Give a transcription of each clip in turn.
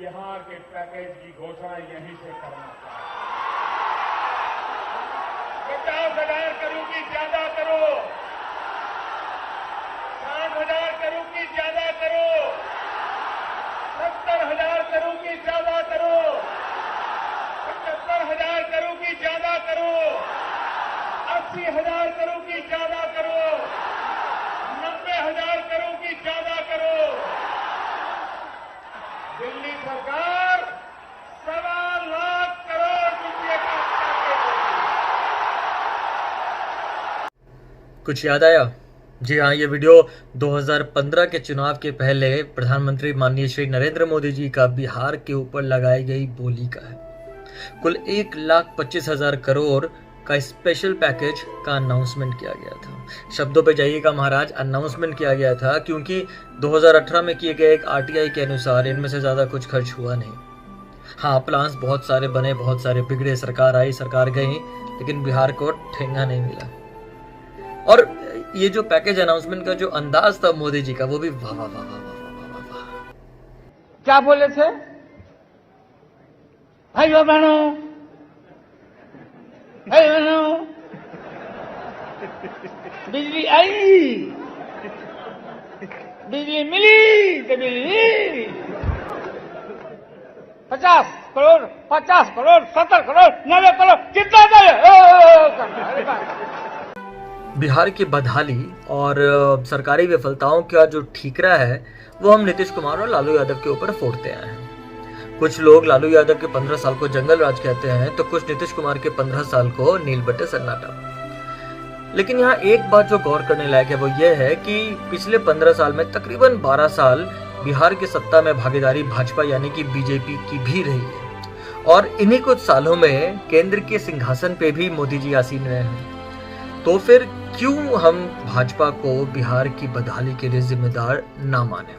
बिहार के पैकेज की घोषणा यहीं से करना चाहिए। 50,000 करोड़ की ज्यादा करो, 60,000 करोड़ की ज्यादा करो, 70,000 करोड़ की ज्यादा करो, 75,000 करोड़ की ज्यादा करो, 80,000 करोड़ की ज्यादा करो, 90,000 करोड़ की ज्यादा करो। दिल्ली सरकार 1.25 लाख करोड़ रुपए का पैकेज। कुछ याद आया? जी हाँ, ये वीडियो 2015 के चुनाव के पहले प्रधानमंत्री माननीय श्री नरेंद्र मोदी जी का बिहार के ऊपर लगाई गई बोली का है। कुल 1,25,000 करोड़ का स्पेशल पैकेज का अनाउंसमेंट किया गया था। शब्दों पे जाइएगा महाराज, अनाउंसमेंट किया गया था, क्योंकि 2018 में किए गए एक आरटीआई के अनुसार इनमें से ज़्यादा कुछ खर्च हुआ नहीं। हाँ, प्लान्स बहुत सारे बने, बहुत सारे बिगड़े, सरकार आई सरकार गई, लेकिन बिहार को ठेंगा नहीं मिला। और ये जो पैकेज अनाउंसमेंट का जो अंदाज था मोदी जी का, वो भी वाह वाह वाह वाह वाह वाह वाह। क्या बोले थे? भाइयों बहनों, बिजली आई, बिजली मिली तो बिजली 50 करोड़, 50 करोड़, 70 करोड़, 90 करोड़, कितना बिहार की बदहाली और सरकारी विफलताओं का जो ठीकरा है, वो हम नीतीश कुमार और लालू यादव के ऊपर फोड़ते आए हैं। कुछ लोग लालू यादव के 15 साल को जंगल राज कहते हैं, तो कुछ नीतीश कुमार के 15 साल को नील बटे सन्नाटा। लेकिन यहाँ एक बात जो गौर करने लायक है वो ये है कि पिछले 15 साल में तकरीबन 12 साल बिहार की सत्ता में भागीदारी भाजपा यानी कि बीजेपी की भी रही है, और इन्हीं कुछ सालों में केंद्र के सिंहासन पे भी मोदी जी आसीन रहे हैं। तो फिर क्यों हम भाजपा को बिहार की बदहाली के लिए जिम्मेदार ना माने?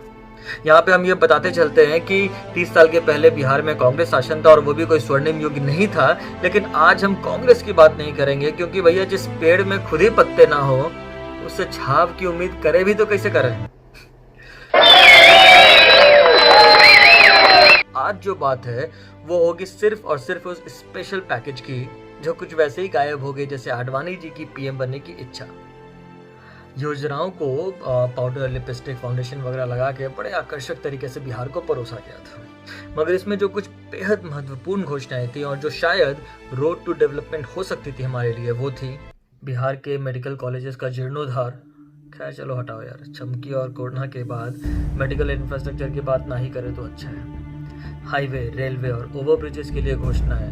यहाँ पे हम ये बताते चलते हैं कि 30 साल के पहले बिहार में कांग्रेस शासन था, और वो भी कोई स्वर्णिम युग नहीं था। लेकिन आज हम कांग्रेस की बात नहीं करेंगे, क्योंकि भैया जिस पेड़ में खुद ही पत्ते ना हो, उससे छाव की उम्मीद करे भी तो कैसे करें। आज जो बात है वो होगी सिर्फ और सिर्फ उस स्पेशल पैकेज की, जो कुछ वैसे ही गायब हो गई जैसे आडवाणी जी की पीएम बनने की इच्छा। योजनाओं को पाउडर, लिपस्टिक, फाउंडेशन वगैरह लगा के बड़े आकर्षक तरीके से बिहार को परोसा गया था, मगर इसमें जो कुछ बेहद महत्वपूर्ण घोषणाएं थी और जो शायद रोड टू डेवलपमेंट हो सकती थी हमारे लिए, वो थी बिहार के मेडिकल कॉलेजेस का जीर्णोद्धार। खैर चलो हटाओ यार, चमकी और कोरोना के बाद मेडिकल इंफ्रास्ट्रक्चर की बात ना ही करें तो अच्छा है। हाईवे, रेलवे और ओवर ब्रिजेस के लिए घोषणा है।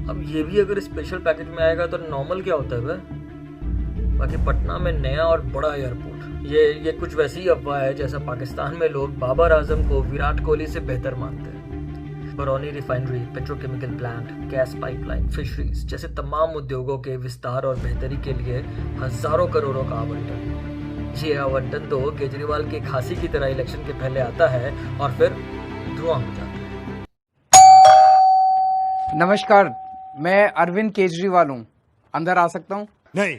अब ये भी अगर स्पेशल पैकेज में आएगा तो नॉर्मल क्या होता है भाई? बाकी पटना में नया और बड़ा एयरपोर्ट, ये कुछ वैसी ही अफवाह है जैसा पाकिस्तान में लोग बाबर आजम को विराट कोहली से बेहतर मानते हैं। Barauni refinery, petrochemical plant, gas pipeline, fisheries जैसे तमाम उद्योगों के विस्तार और बेहतरी के लिए हजारों करोड़ों का आवंटन। ये आवंटन तो केजरीवाल के खांसी की तरह इलेक्शन के पहले आता है और फिर धुआं हो जाता है। नमस्कार, मैं अरविंद केजरीवाल हूँ, अंदर आ सकता हूँ? नहीं।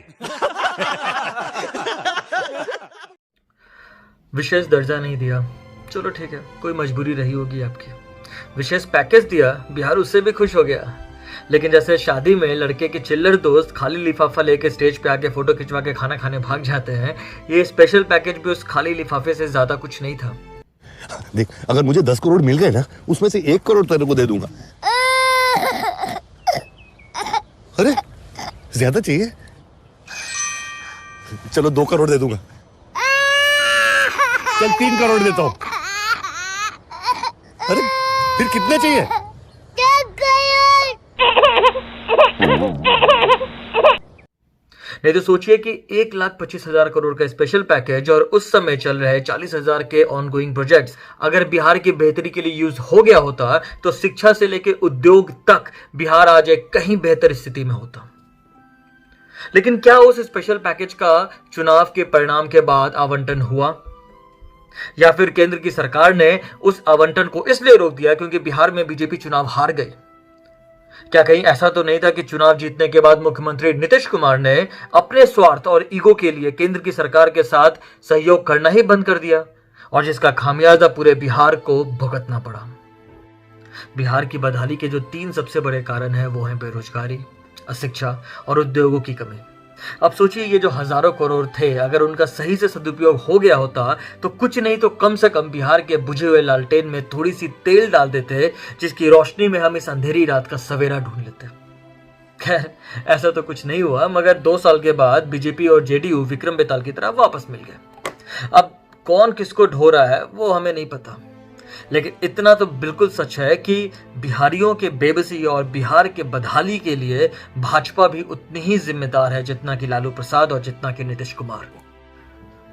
विशेष दर्जा नहीं दिया, चलो ठीक है, कोई मजबूरी रही होगी आपकी। विशेष पैकेज दिया, बिहार उससे भी खुश हो गया। लेकिन जैसे शादी में लड़के के चिल्लर दोस्त खाली लिफाफा लेके स्टेज पे आके फोटो खिंचवा के खाना खाने भाग जाते हैं, ये स्पेशल पैकेज भी उस खाली लिफाफे से ज्यादा कुछ नहीं था। देख, अगर मुझे 10 करोड़ मिल गए ना, उसमें से 1 करोड़ तेरे को दे दूंगा। अरे ज्यादा चाहिए? चलो 2 करोड़ दे दूंगा। चल 3 करोड़ देता हूं। अरे फिर कितने चाहिए? नहीं तो सोचिए कि 1,25,000 करोड़ का स्पेशल पैकेज और उस समय चल रहे 40,000 के ऑनगोइंग प्रोजेक्ट्स अगर बिहार की बेहतरी के लिए यूज हो गया होता, तो शिक्षा से लेकर उद्योग तक बिहार आज एक कहीं बेहतर स्थिति में होता। लेकिन क्या उस स्पेशल पैकेज का चुनाव के परिणाम के बाद आवंटन हुआ, या फिर केंद्र की सरकार ने उस आवंटन को इसलिए रोक दिया क्योंकि बिहार में बीजेपी चुनाव हार गई? क्या कहीं ऐसा तो नहीं था कि चुनाव जीतने के बाद मुख्यमंत्री नीतीश कुमार ने अपने स्वार्थ और ईगो के लिए केंद्र की सरकार के साथ सहयोग करना ही बंद कर दिया, और जिसका खामियाजा पूरे बिहार को भुगतना पड़ा? बिहार की बदहाली के जो 3 सबसे बड़े कारण हैं वो हैं बेरोजगारी, अशिक्षा और उद्योगों की कमी। अब सोचिए ये जो हजारों करोड़ थे, अगर उनका सही से सदुपयोग हो गया होता तो कुछ नहीं तो कम से कम बिहार के बुझे हुए लालटेन में थोड़ी सी तेल डाल देते, जिसकी रोशनी में हम इस अंधेरी रात का सवेरा ढूंढ लेते। खैर ऐसा तो कुछ नहीं हुआ, मगर 2 साल के बाद बीजेपी और जेडीयू विक्रम बेताल की तरह वापस मिल गए। अब कौन किसको ढो रहा है वो हमें नहीं पता, लेकिन इतना तो बिल्कुल सच है कि बिहारियों के बेबसी और बिहार के बदहाली के लिए भाजपा भी उतनी ही जिम्मेदार है जितना कि लालू प्रसाद और जितना कि नीतीश कुमार।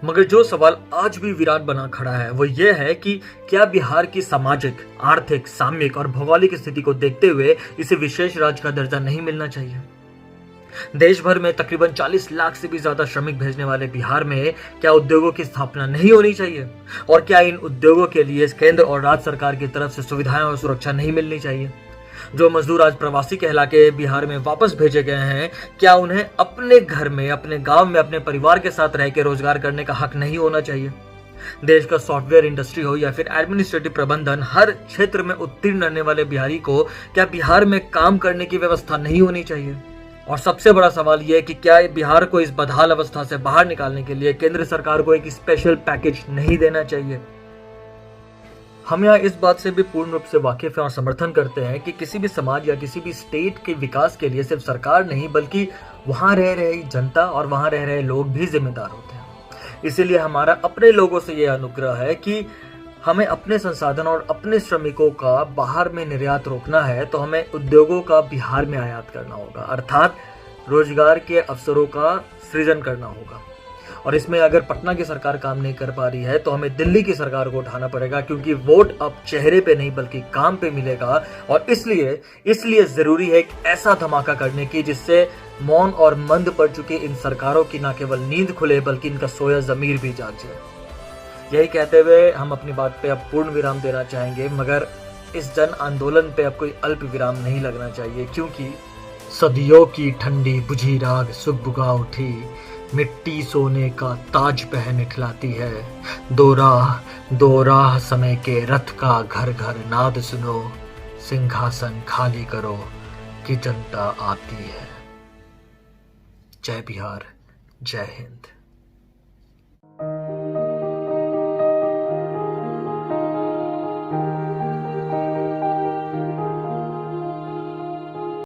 मगर जो सवाल आज भी विराट बना खड़ा है वो ये है कि क्या बिहार की सामाजिक, आर्थिक, सामयिक और भौगोलिक स्थिति को देखते हुए इसे विशेष राज्य का दर्जा नहीं मिलना चाहिए? देश भर में तकरीबन 40 लाख से भी ज्यादा श्रमिक भेजने वाले बिहार में क्या उद्योगों की स्थापना नहीं होनी चाहिए? और क्या इन उद्योगों के लिए केंद्र और राज्य सरकार की तरफ से सुविधाएं और सुरक्षा नहीं मिलनी चाहिए? जो मजदूर आज प्रवासी कहला के बिहार में वापस भेजे गए हैं, क्या उन्हें अपने घर में, अपने गांव में, अपने परिवार के साथ रह के रोजगार करने का हक नहीं होना चाहिए? देश का सॉफ्टवेयर इंडस्ट्री हो या फिर एडमिनिस्ट्रेटिव प्रबंधन, हर क्षेत्र में उत्तीर्ण रहने वाले बिहारी को क्या बिहार में काम करने की व्यवस्था नहीं होनी चाहिए? और सबसे बड़ा सवाल यह है कि क्या बिहार को इस बदहाल अवस्था से बाहर निकालने के लिए केंद्र सरकार को एक स्पेशल पैकेज नहीं देना चाहिए? हम यहाँ इस बात से भी पूर्ण रूप से वाकिफ हैं और समर्थन करते हैं कि किसी भी समाज या किसी भी स्टेट के विकास के लिए सिर्फ सरकार नहीं बल्कि वहाँ रह रही जनता और वहाँ रह रहे लोग भी जिम्मेदार होते हैं। इसीलिए हमारा अपने लोगों से यह अनुग्रह है कि हमें अपने संसाधन और अपने श्रमिकों का बाहर में निर्यात रोकना है तो हमें उद्योगों का बिहार में आयात करना होगा, अर्थात रोजगार के अवसरों का सृजन करना होगा। और इसमें अगर पटना की सरकार काम नहीं कर पा रही है तो हमें दिल्ली की सरकार को उठाना पड़ेगा, क्योंकि वोट अब चेहरे पे नहीं बल्कि काम पे मिलेगा। और इसलिए जरूरी है एक ऐसा धमाका करने की जिससे मौन और मंद पड़ चुके इन सरकारों की न केवल नींद खुले बल्कि इनका सोया जमीर भी जाग जाए। यही कहते हुए हम अपनी बात पे अब पूर्ण विराम देना चाहेंगे, मगर इस जन आंदोलन पे अब कोई अल्प विराम नहीं लगना चाहिए, क्योंकि सदियों की ठंडी बुझी राग सुबुगा उठी, मिट्टी सोने का ताज पहन इठलाती है। दो राह समय के रथ का घर घर नाद सुनो, सिंहासन खाली करो कि जनता आती है। जय बिहार, जय हिंद।